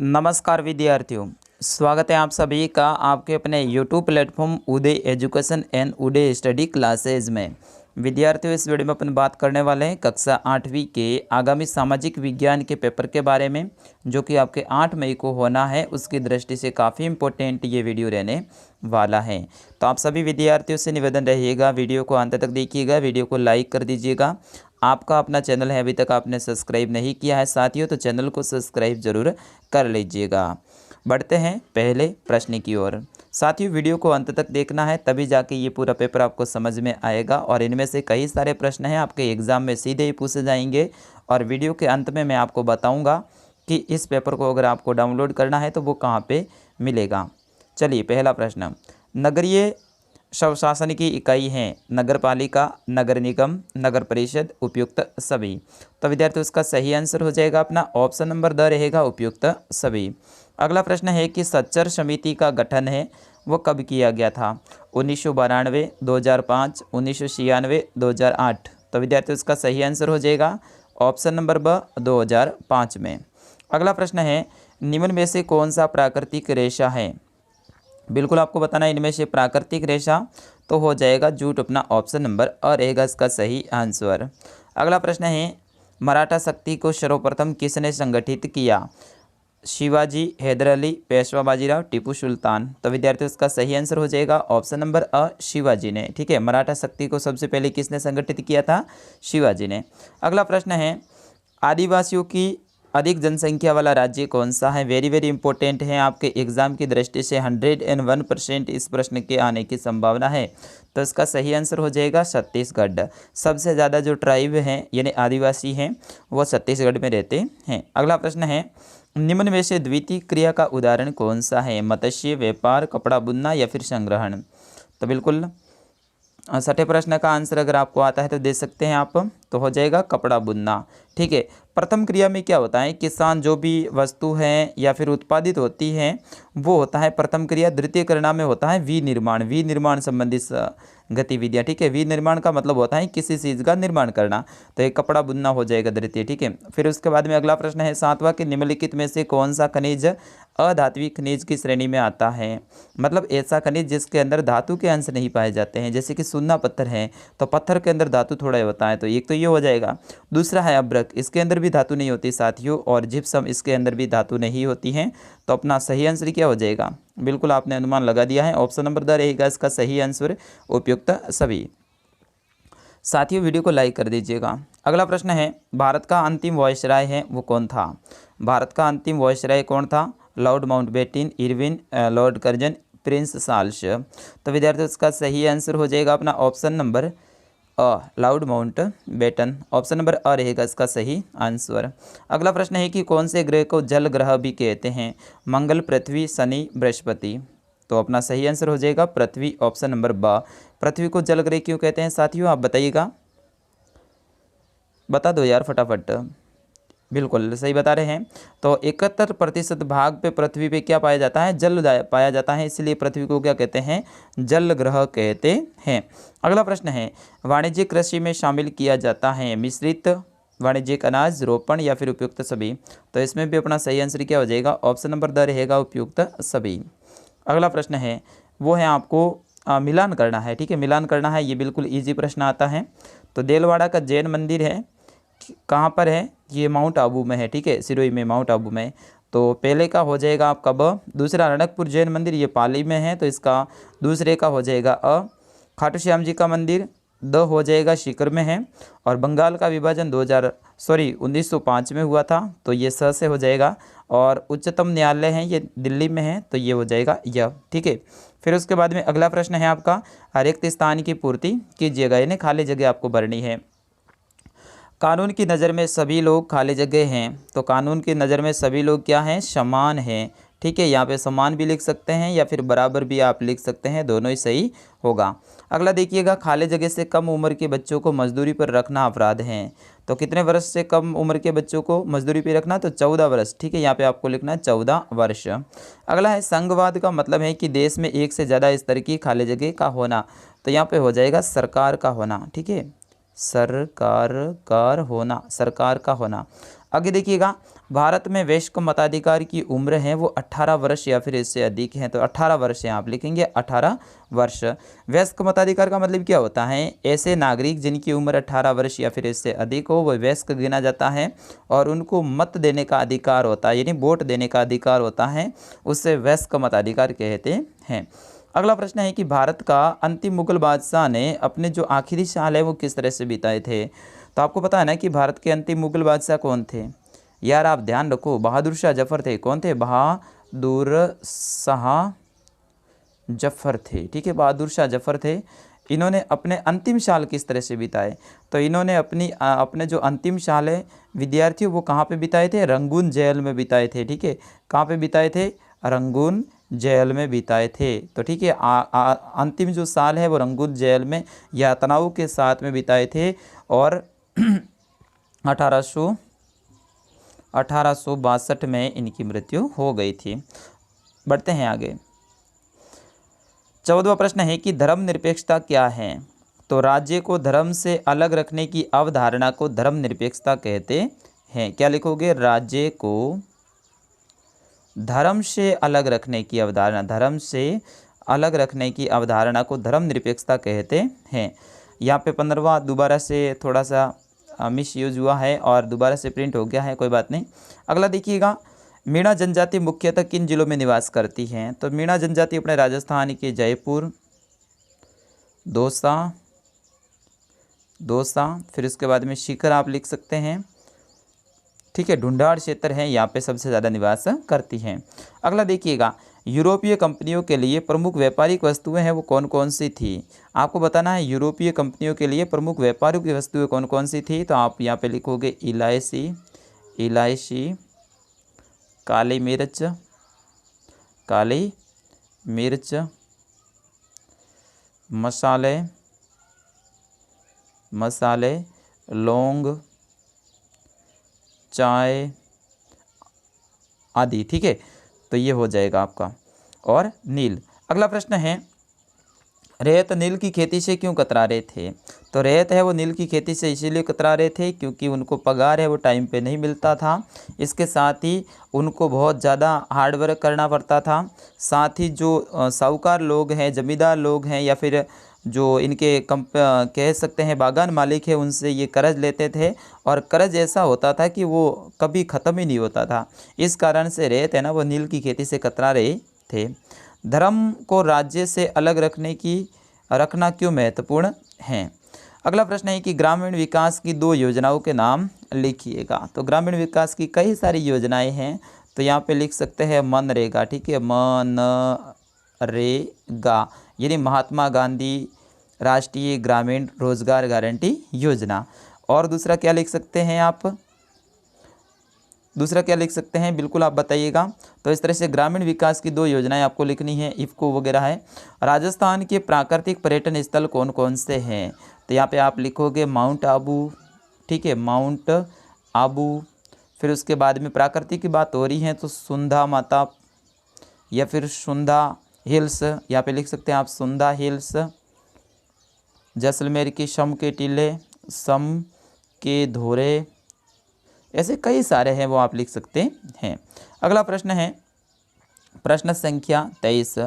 नमस्कार विद्यार्थियों, स्वागत है आप सभी का आपके अपने YouTube platform Uday education and Uday study classes में। विद्यार्थियों, इस वीडियो में अपन बात करने वाले हैं कक्षा 8वीं के आगामी सामाजिक विज्ञान के पेपर के बारे में, जो कि आपके 8 मई को होना है। उसकी दृष्टि से काफ़ी इम्पोर्टेंट ये वीडियो रहने वाला है। तो आप सभी विद्यार्थियों से निवेदन रहिएगा, वीडियो को अंत तक देखिएगा, वीडियो को लाइक कर दीजिएगा। आपका अपना चैनल है, अभी तक आपने सब्सक्राइब नहीं किया है साथियों, तो चैनल को सब्सक्राइब जरूर कर लीजिएगा। बढ़ते हैं पहले प्रश्न की ओर। साथियों, वीडियो को अंत तक देखना है, तभी जाके ये पूरा पेपर आपको समझ में आएगा। और इनमें से कई सारे प्रश्न हैं आपके एग्ज़ाम में सीधे ही पूछे जाएंगे। और वीडियो के अंत में मैं आपको बताऊंगा कि इस पेपर को अगर आपको डाउनलोड करना है तो वो कहाँ पे मिलेगा। चलिए, पहला प्रश्न। नगरीय स्वशासन की इकाई हैं नगर पालिका, नगर निगम, नगर परिषद, उपयुक्त सभी। तो विद्यार्थी, उसका सही आंसर हो जाएगा अपना ऑप्शन नंबर द रहेगा, उपयुक्त सभी। अगला प्रश्न है कि सच्चर समिति का गठन है वो कब किया गया था? 1992, 2005, 1996, 2008। तो विद्यार्थी, उसका सही आंसर हो जाएगा ऑप्शन नंबर ब 2005 में। अगला प्रश्न है, निम्न में से कौन सा प्राकृतिक रेशा है? बिल्कुल आपको बताना है इनमें से प्राकृतिक रेशा, तो हो जाएगा जूट अपना ऑप्शन नंबर अ रहेगा इसका सही आंसर। अगला प्रश्न है, मराठा शक्ति को सर्वप्रथम किसने संगठित किया? शिवाजी, हैदर अली, पेशवा बाजीराव, टीपू सुल्तान। तो विद्यार्थियों, इसका सही आंसर हो जाएगा ऑप्शन नंबर अ शिवाजी ने। ठीक है, मराठा शक्ति को सबसे पहले किसने संगठित किया था? शिवाजी ने। अगला प्रश्न है, आदिवासियों की अधिक जनसंख्या वाला राज्य कौन सा है? वेरी वेरी इंपॉर्टेंट है, आपके एग्जाम की दृष्टि से 101% इस प्रश्न के आने की संभावना है। तो इसका सही आंसर हो जाएगा छत्तीसगढ़। सबसे ज़्यादा जो ट्राइब हैं यानी आदिवासी हैं वो छत्तीसगढ़ में रहते हैं। अगला प्रश्न है, निम्न में से द्वितीय क्रिया का उदाहरण कौन सा है? मत्स्य व्यापार, कपड़ा बुनना या फिर संग्रहण। तो बिल्कुल छठे प्रश्न का आंसर अगर आपको आता है तो दे सकते हैं आप, तो हो जाएगा कपड़ा बुनना। ठीक है, प्रथम क्रिया में क्या होता है? किसान जो भी वस्तु है या फिर उत्पादित होती है वो होता है प्रथम क्रिया। द्वितीय क्रिया में होता है विनिर्माण, विनिर्माण संबंधित गतिविधियाँ। ठीक है, विनिर्माण का मतलब होता है किसी चीज़ का निर्माण करना, तो एक कपड़ा बुनना हो जाएगा द्वितीय। ठीक है, फिर उसके बाद में अगला प्रश्न है सातवां कि निम्नलिखित में से कौन सा खनिज अधात्विक खनिज की श्रेणी में आता है? मतलब ऐसा खनिज जिसके अंदर धातु के अंश नहीं पाए जाते हैं, जैसे कि सुन्ना पत्थर है तो पत्थर के अंदर धातु थोड़ा होता है, तो एक तो ये हो जाएगा। दूसरा है अभ्रक, इसके अंदर भी धातु नहीं होती साथियों, और जिप्सम इसके अंदर भी धातु नहीं होती है। तो अपना सही आंसर क्या हो जाएगा? बिल्कुल आपने अनुमान लगा दिया है, ऑप्शन नंबर द रहेगा इसका सही आंसर, उपयुक्त सभी। साथियों, वीडियो को लाइक कर दीजिएगा। अगला प्रश्न है, भारत का अंतिम वायसराय है वो कौन था? भारत का अंतिम वायसराय कौन था? Lord Mountbatten, Irwin, Lord Curzon, Prince Charles. तो विद्यार्थियों, इसका सही आंसर हो जाएगा अपना ऑप्शन नंबर अ लॉर्ड माउंटबेटन। ऑप्शन नंबर अ रहेगा इसका सही आंसर। अगला प्रश्न है कि कौन से ग्रह को जल ग्रह भी कहते हैं? मंगल, पृथ्वी, शनि, बृहस्पति। तो अपना सही आंसर हो जाएगा पृथ्वी, ऑप्शन नंबर ब। पृथ्वी को जल ग्रह क्यों कहते हैं साथियों, आप बताइएगा, बता दो यार फटाफट। बिल्कुल सही बता रहे हैं। तो 71% भाग पे पृथ्वी पे क्या पाया जाता है? जल पाया जाता है, इसलिए पृथ्वी को क्या कहते हैं? जल ग्रह कहते हैं। अगला प्रश्न है, वाणिज्यिक कृषि में शामिल किया जाता है मिश्रित वाणिज्यिक अनाज, रोपण या फिर उपयुक्त सभी। तो इसमें भी अपना सही आंसर क्या हो जाएगा? ऑप्शन नंबर द रहेगा, उपयुक्त सभी। अगला प्रश्न है वो है आपको मिलान करना है। ठीक है, मिलान करना है, ये बिल्कुल ईजी प्रश्न आता है। तो देलवाड़ा का जैन मंदिर है कहाँ पर है? ये माउंट आबू में है। ठीक है, सिरोही में, माउंट आबू में। तो पहले का हो जाएगा आपका ब। दूसरा रणकपुर जैन मंदिर, ये पाली में है, तो इसका दूसरे का हो जाएगा अ। खाटू श्याम जी का मंदिर द हो जाएगा, सीकर में है। और बंगाल का विभाजन 1905 में हुआ था, तो ये स से हो जाएगा। और उच्चतम न्यायालय है ये दिल्ली में है, तो ये हो जाएगा य। ठीक है, फिर उसके बाद में अगला प्रश्न है आपका, हर एक स्थान की पूर्ति कीजिएगा, यानी खाली जगह आपको भरनी है। कानून की नज़र में सभी लोग खाली जगह हैं, तो कानून की नज़र में सभी लोग क्या हैं? समान हैं। ठीक है, यहाँ पे समान भी लिख सकते हैं या फिर बराबर भी आप लिख सकते हैं, दोनों ही सही होगा। अगला देखिएगा, खाली जगह से कम उम्र के बच्चों को मजदूरी पर रखना अपराध है। तो कितने वर्ष से कम उम्र के बच्चों को मजदूरी पर रखना? तो 14 वर्ष। ठीक है, यहाँ पे आपको लिखना है 14 वर्ष। अगला है, संघवाद का मतलब है कि देश में एक से ज़्यादा स्तर की खाली जगह का होना। तो यहाँ पे हो जाएगा सरकार का होना। ठीक है, सरकार होना, सरकार का होना। आगे देखिएगा, भारत में वयस्क मताधिकार की उम्र है वो 18 वर्ष या फिर इससे अधिक है, तो 18 वर्ष है, आप लिखेंगे 18 वर्ष। वयस्क मताधिकार का मतलब क्या होता है? ऐसे नागरिक जिनकी उम्र 18 वर्ष या फिर इससे अधिक हो वो वयस्क गिना जाता है और उनको मत देने का अधिकार होता है, यानी वोट देने का अधिकार होता है, उससे वयस्क मताधिकार कहते हैं। अगला प्रश्न है कि भारत का अंतिम मुगल बादशाह ने अपने जो आखिरी साल है वो किस तरह से बिताए थे? तो आपको पता है ना कि भारत के अंतिम मुगल बादशाह कौन थे यार, आप ध्यान रखो, बहादुर शाह जफर थे। कौन थे? बहादुर शाह जफर थे, ठीक है, बहादुर शाह जफर थे। इन्होंने अपने अंतिम साल किस तरह से बिताए? तो इन्होंने अपने जो अंतिम साल है विद्यार्थी वो कहाँ पे बिताए थे? रंगून जेल में बिताए थे, ठीक है। कहाँ पे बिताए थे? रंगून जेल में बिताए थे। तो ठीक है, अंतिम जो साल है वो रंगून जेल में यातनाओं के साथ में बिताए थे और 1862 में इनकी मृत्यु हो गई थी। बढ़ते हैं आगे। 14वां प्रश्न है कि धर्मनिरपेक्षता क्या है? तो राज्य को धर्म से अलग रखने की अवधारणा को धर्मनिरपेक्षता कहते हैं। क्या लिखोगे? राज्य को धर्म से अलग रखने की अवधारणा, धर्म से अलग रखने की अवधारणा को धर्मनिरपेक्षता कहते हैं। यहाँ पे 15वां दोबारा से थोड़ा सा मिस यूज हुआ है और दोबारा से प्रिंट हो गया है, कोई बात नहीं। अगला देखिएगा, मीणा जनजाति मुख्यतः किन जिलों में निवास करती हैं? तो मीणा जनजाति अपने राजस्थान के जयपुर, दौसा, फिर उसके बाद में सीकर आप लिख सकते हैं, ठीक है, ढूंढाड़ क्षेत्र है, यहाँ पे सबसे ज़्यादा निवास करती हैं। अगला देखिएगा, यूरोपीय कंपनियों के लिए प्रमुख व्यापारिक वस्तुएं हैं वो कौन कौन सी थी? आपको बताना है यूरोपीय कंपनियों के लिए प्रमुख व्यापारिक वस्तुएं कौन कौन सी थी। तो आप यहाँ पे लिखोगे इलायची, काली मिर्च, मसाले, लौंग, चाय आदि, ठीक है। तो ये हो जाएगा आपका। और नील। अगला प्रश्न है, रैयत नील की खेती से क्यों कतरा रहे थे? तो रैयत है वो नील की खेती से इसीलिए कतरा रहे थे क्योंकि उनको पगार है वो टाइम पे नहीं मिलता था। इसके साथ ही उनको बहुत ज़्यादा हार्ड वर्क करना पड़ता था। साथ ही जो साहूकार लोग हैं, जमींदार लोग हैं या फिर जो इनके कह सकते हैं बागान मालिक है, उनसे ये कर्ज लेते थे और कर्ज ऐसा होता था कि वो कभी ख़त्म ही नहीं होता था। इस कारण से रैयत है ना वो नील की खेती से कतरा रहे थे। धर्म को राज्य से अलग रखना क्यों महत्वपूर्ण है? अगला प्रश्न है कि ग्रामीण विकास की 2 योजनाओं के नाम लिखिएगा। तो ग्रामीण विकास की कई सारी योजनाएं हैं, तो यहाँ पे लिख सकते हैं मनरेगा, ठीक है, मनरेगा यानी महात्मा गांधी राष्ट्रीय ग्रामीण रोजगार गारंटी योजना। और दूसरा क्या लिख सकते हैं आप? बिल्कुल आप बताइएगा। तो इस तरह से ग्रामीण विकास की 2 योजनाएं आपको लिखनी है, इफ़को वगैरह है। राजस्थान के प्राकृतिक पर्यटन स्थल कौन कौन से हैं? तो यहाँ पे आप लिखोगे माउंट आबू, ठीक है, माउंट आबू। फिर उसके बाद में प्राकृतिक की बात हो रही है तो सुंधा माता या फिर सुंधा हिल्स, यहाँ पे लिख सकते हैं आप सुंधा हिल्स। जैसलमेर के शम के टीले, सम के धोरे, ऐसे कई सारे हैं वो आप लिख सकते हैं। अगला प्रश्न है प्रश्न संख्या 23,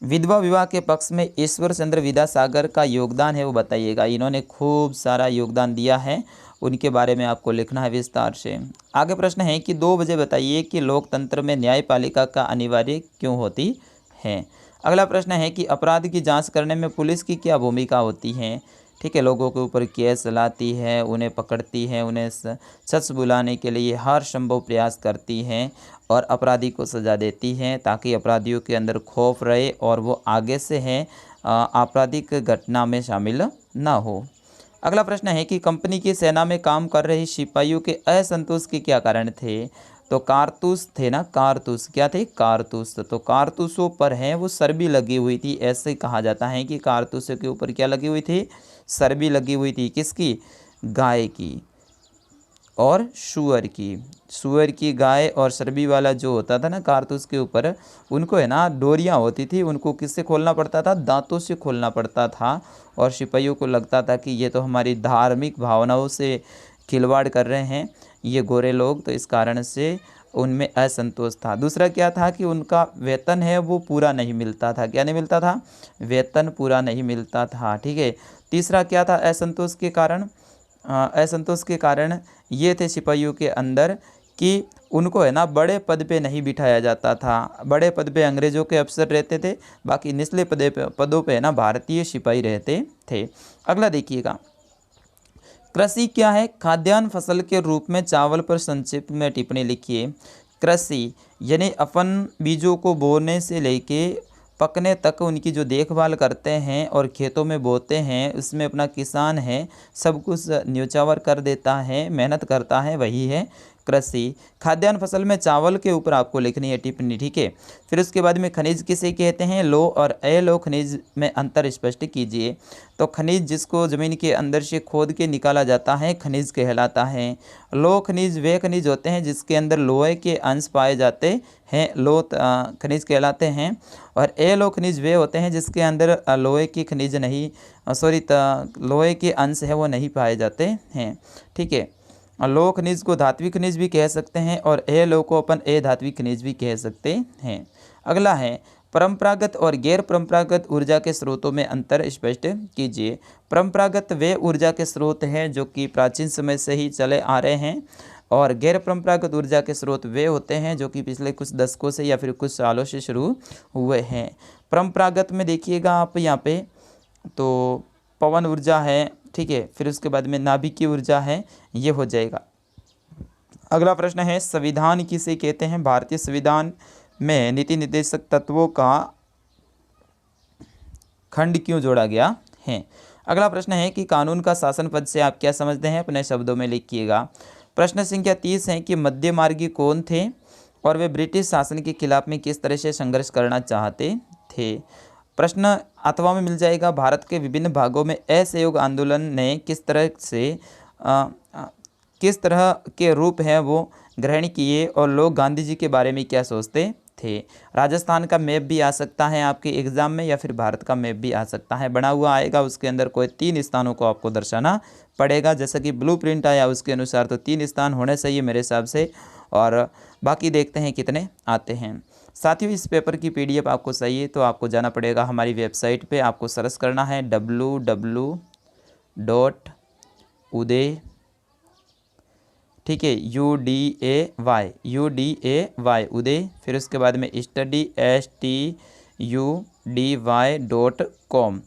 विधवा विवाह के पक्ष में ईश्वर चंद्र विद्यासागर का योगदान है वो बताइएगा। इन्होंने खूब सारा योगदान दिया है, उनके बारे में आपको लिखना है विस्तार से। आगे प्रश्न है कि 2 वजह बताइए कि लोकतंत्र में न्यायपालिका का अनिवार्य क्यों होती है। अगला प्रश्न है कि अपराध की जांच करने में पुलिस की क्या भूमिका होती है? ठीक है, लोगों के ऊपर केस चलाती है, उन्हें पकड़ती है, उन्हें सच बुलाने के लिए हर संभव प्रयास करती है और अपराधी को सज़ा देती है ताकि अपराधियों के अंदर खौफ रहे और वो आगे से है आपराधिक घटना में शामिल ना हो। अगला प्रश्न है कि कंपनी की सेना में काम कर रहे सिपाहियों के असंतोष के क्या कारण थे? तो कारतूस थे ना, कारतूस क्या थे? कारतूस। तो कारतूसों पर है वो सरबी लगी हुई थी, ऐसे कहा जाता है कि कारतूसों के ऊपर क्या लगी हुई थी? सरबी लगी हुई थी। किसकी? गाय की और सूअर की। सूअर की, गाय और सरबी वाला जो होता था ना कारतूस के ऊपर, उनको है ना डोरियां होती थी, उनको किससे खोलना पड़ता था? दांतों से खोलना पड़ता था। और सिपाहियों को लगता था कि ये तो हमारी धार्मिक भावनाओं से खिलवाड़ कर रहे हैं, ये गोरे लोग, तो इस कारण से उनमें असंतोष था। दूसरा क्या था कि उनका वेतन है वो पूरा नहीं मिलता था। क्या नहीं मिलता था? वेतन पूरा नहीं मिलता था। ठीक है। तीसरा क्या था असंतोष के कारण? असंतोष के कारण ये थे सिपाहियों के अंदर कि उनको है ना बड़े पद पे नहीं बिठाया जाता था। बड़े पद पे अंग्रेज़ों के अफसर रहते थे, बाकी निचले पदों पे है ना भारतीय सिपाही रहते थे। अगला देखिएगा, कृषि क्या है? खाद्यान्न फसल के रूप में चावल पर संक्षिप्त में टिप्पणी लिखिए। कृषि यानी अपन बीजों को बोने से लेके पकने तक उनकी जो देखभाल करते हैं और खेतों में बोते हैं, उसमें अपना किसान है सब कुछ न्योछावर कर देता है, मेहनत करता है, वही है कृषि। खाद्यान्न फसल में चावल के ऊपर आपको लिखनी है टिप्पणी। ठीक है। फिर उसके बाद में खनिज किसे कहते हैं? लो और अलो खनिज में अंतर स्पष्ट कीजिए। तो खनिज जिसको ज़मीन के अंदर से खोद के निकाला जाता है खनिज कहलाता है। लो खनिज वे खनिज होते हैं जिसके अंदर लोहे के अंश पाए जाते हैं, लो खनिज कहलाते हैं। और अलो खनिज वे होते हैं जिसके अंदर लोहे की खनिज नहीं लोहे के अंश है वो नहीं पाए जाते हैं। ठीक है। लो खनिज को धात्विक खनिज भी कह सकते हैं और अलो को अपन अधात्विक खनिज भी कह सकते हैं। अगला है परंपरागत और गैर परंपरागत ऊर्जा के स्रोतों में अंतर स्पष्ट कीजिए। परंपरागत वे ऊर्जा के स्रोत हैं जो कि प्राचीन समय से ही चले आ रहे हैं, और गैर परंपरागत ऊर्जा के स्रोत वे होते हैं जो कि पिछले कुछ दशकों से या फिर कुछ सालों से शुरू हुए हैं। परंपरागत में देखिएगा आप यहाँ पे तो पवन ऊर्जा है। ठीक है। फिर उसके बाद में नाभिकीय ऊर्जा है, ये हो जाएगा। अगला प्रश्न है संविधान किसे कहते हैं? भारतीय संविधान में नीति निर्देशक तत्वों का खंड क्यों जोड़ा गया है? अगला प्रश्न है कि कानून का शासन पद से आप क्या समझते हैं? अपने शब्दों में लिखिएगा। प्रश्न संख्या 30 है कि मध्य मार्गी कौन थे और वे ब्रिटिश शासन के खिलाफ में किस तरह से संघर्ष करना चाहते थे? प्रश्न अथवा में मिल जाएगा भारत के विभिन्न भागों में असहयोग आंदोलन ने किस तरह के रूप हैं वो ग्रहण किए और लोग गांधी जी के बारे में क्या सोचते थे? राजस्थान का मैप भी आ सकता है आपके एग्ज़ाम में, या फिर भारत का मैप भी आ सकता है, बना हुआ आएगा। उसके अंदर कोई 3 स्थानों को आपको दर्शाना पड़ेगा, जैसा कि ब्लूप्रिंट आया उसके अनुसार तो 3 स्थान होने चाहिए मेरे हिसाब से, और बाकी देखते हैं कितने आते हैं। साथियों इस पेपर की PDF आपको चाहिए तो आपको जाना पड़ेगा हमारी वेबसाइट पे, आपको सर्च करना है www.uday, ठीक है, UDAY उदय, फिर उसके बाद में study.com।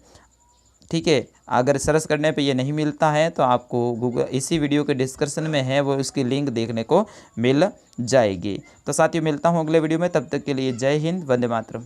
ठीक है। अगर सर्च करने पे ये नहीं मिलता है तो आपको गूगल इसी वीडियो के डिस्क्रिप्शन में है वो उसकी लिंक देखने को मिल जाएगी। तो साथियों मिलता हूँ अगले वीडियो में, तब तक के लिए जय हिंद, वंदे मातरम।